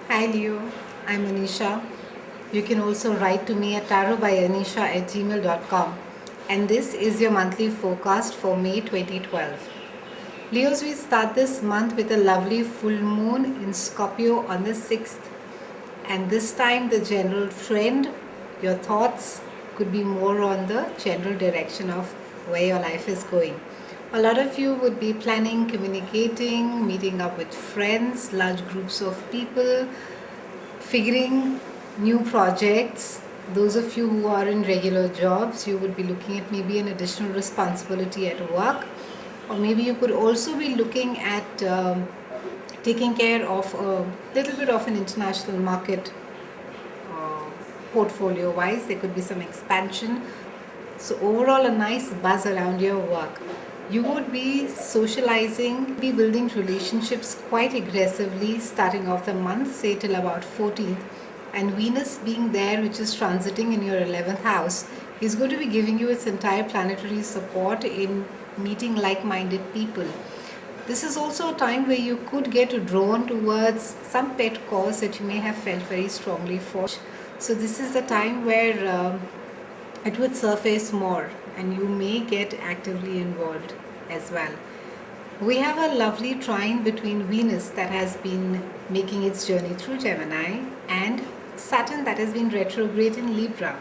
Hi Leo, I'm Anisha. You can also write to me at tarotbyanisha@gmail.com. And this is your monthly forecast for May 2012. Leos, we start this month with a lovely full moon in Scorpio on the 6th. And this time, the general trend, your thoughts could be more on the general direction of where your life is going. A lot of you would be planning, communicating, meeting up with friends, large groups of people, figuring new projects. Those of you who are in regular jobs, you would be looking at maybe an additional responsibility at work, or maybe you could also be looking at taking care of a little bit of an international market uh, portfolio wise. There could be some expansion. So, overall, a nice buzz around your work. You would be socializing, be building relationships quite aggressively starting off the month, say till about 14th. And Venus being there, which is transiting in your 11th house, is going to be giving you its entire planetary support in meeting like minded people. This is also a time where you could get drawn towards some pet cause that you may have felt very strongly for. So, this is the time where it would surface more and you may get actively involved as well. We have a lovely trine between Venus that has been making its journey through Gemini and Saturn that has been retrograde in Libra.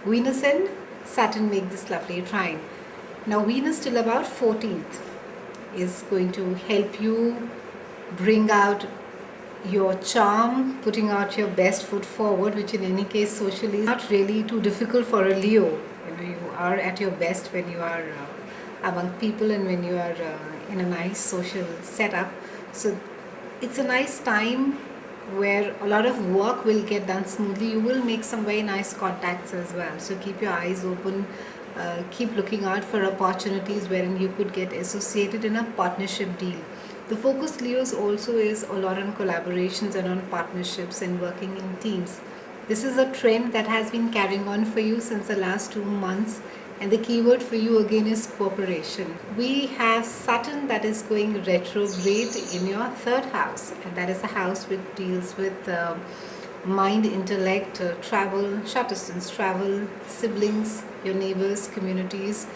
Venus and Saturn make this lovely trine. Now, Venus till about 14th is going to help you bring out your charm, putting out your best foot forward, which in any case socially is not really too difficult for a Leo. You are at your best when you are among people and when you are in a nice social setup. So it's a nice time where a lot of work will get done smoothly. You will make some very nice contacts as well. So keep your eyes open. Keep looking out for opportunities wherein you could get associated in a partnership deal. The focus, Leos, also is a lot on collaborations and on partnerships and working in teams. This is a trend that has been carrying on for you since the last 2 months, and the keyword for you again is cooperation. We have Saturn that is going retrograde in your third house, and that is a house which deals with mind, intellect, travel, short distance travel, siblings, your neighbors, communities.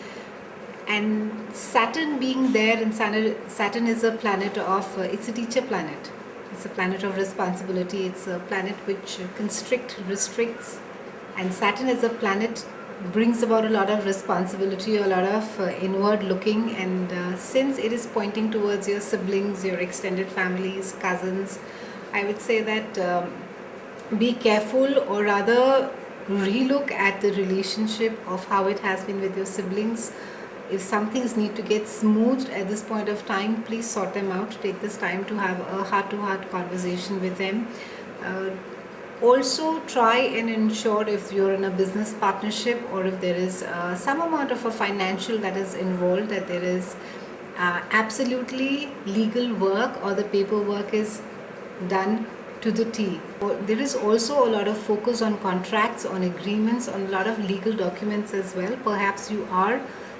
And Saturn being there, and Saturn is a planet of, it's a teacher planet. It's a planet of responsibility. It's a planet which restricts. And Saturn is a planet brings about a lot of responsibility, a lot of inward looking. And since it is pointing towards your siblings, your extended families, cousins, I would say that be careful, or rather relook at the relationship of how it has been with your siblings. If some things need to get smoothed at this point of time, please sort them out. Take this time to have a heart-to-heart conversation with them. Also try and ensure, if you're in a business partnership or if there is some amount of a financial that is involved, that there is absolutely legal work or the paperwork is done to the T. There is also a lot of focus on contracts, on agreements, on a lot of legal documents as well. Perhaps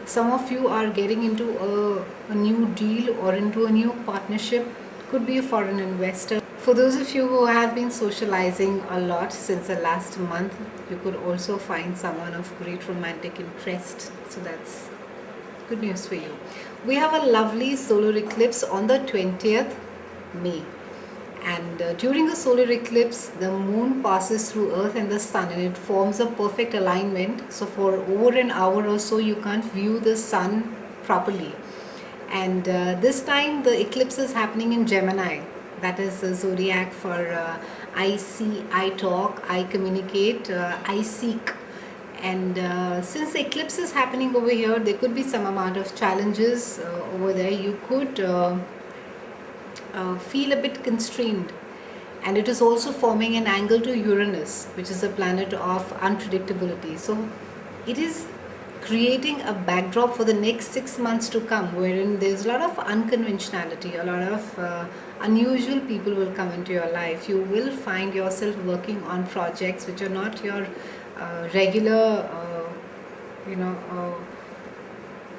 some of you are getting into a new deal or into a new partnership. Could be a foreign investor. For those of you who have been socializing a lot since the last month, you could also find someone of great romantic interest. So that's good news for you. We have a lovely solar eclipse on the 20th May. And during the solar eclipse, the moon passes through Earth and the sun, and it forms a perfect alignment. So for over an hour or so, you can't view the sun properly. And this time, the eclipse is happening in Gemini. That is the zodiac for I see, I talk, I communicate, I seek. And since the eclipse is happening over here, there could be some amount of challenges over there. You could feel a bit constrained, and it is also forming an angle to Uranus, which is a planet of unpredictability. So it is creating a backdrop for the next 6 months to come, wherein there's a lot of unconventionality, a lot of unusual people will come into your life. You will find yourself working on projects which are not your regular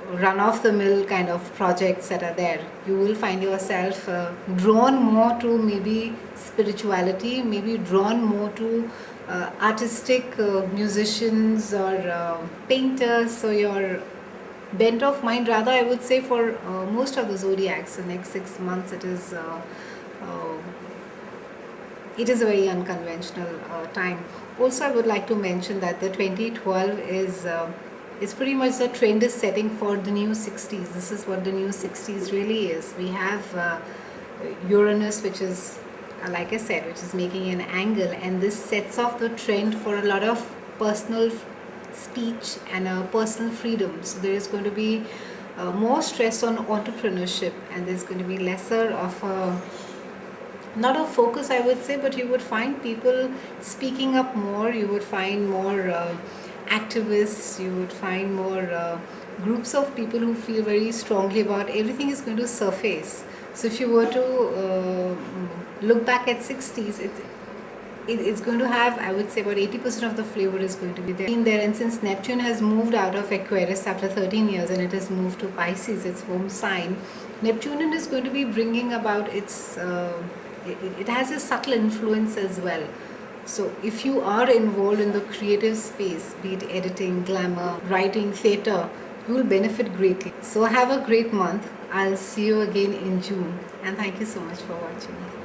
run of the mill kind of projects that are there. You will find yourself drawn more to maybe spirituality, maybe drawn more to artistic musicians or painters. So your bent of mind, rather, I would say, for most of the zodiacs, the next 6 months, uh, it is a very unconventional time. Also, I would like to mention that the 2012 is pretty much the trend is setting for the new 60s. This is what the new 60s really is. We have Uranus, which is, like I said, which is making an angle, and this sets off the trend for a lot of personal speech and personal freedom. So there is going to be more stress on entrepreneurship, and there's going to be lesser of not a focus, I would say, but you would find people speaking up more. You would find more activists. You would find more groups of people who feel very strongly about everything is going to surface. So if you were to look back at 60s, it's going to have, I would say, about 80% of the flavor is going to be there. And since Neptune has moved out of Aquarius after 13 years and it has moved to Pisces, its home sign, Neptune is going to be bringing about its, it has a subtle influence as well. So if you are involved in the creative space, be it editing, glamour, writing, theatre, you will benefit greatly. So have a great month. I'll see you again in June, and thank you so much for watching.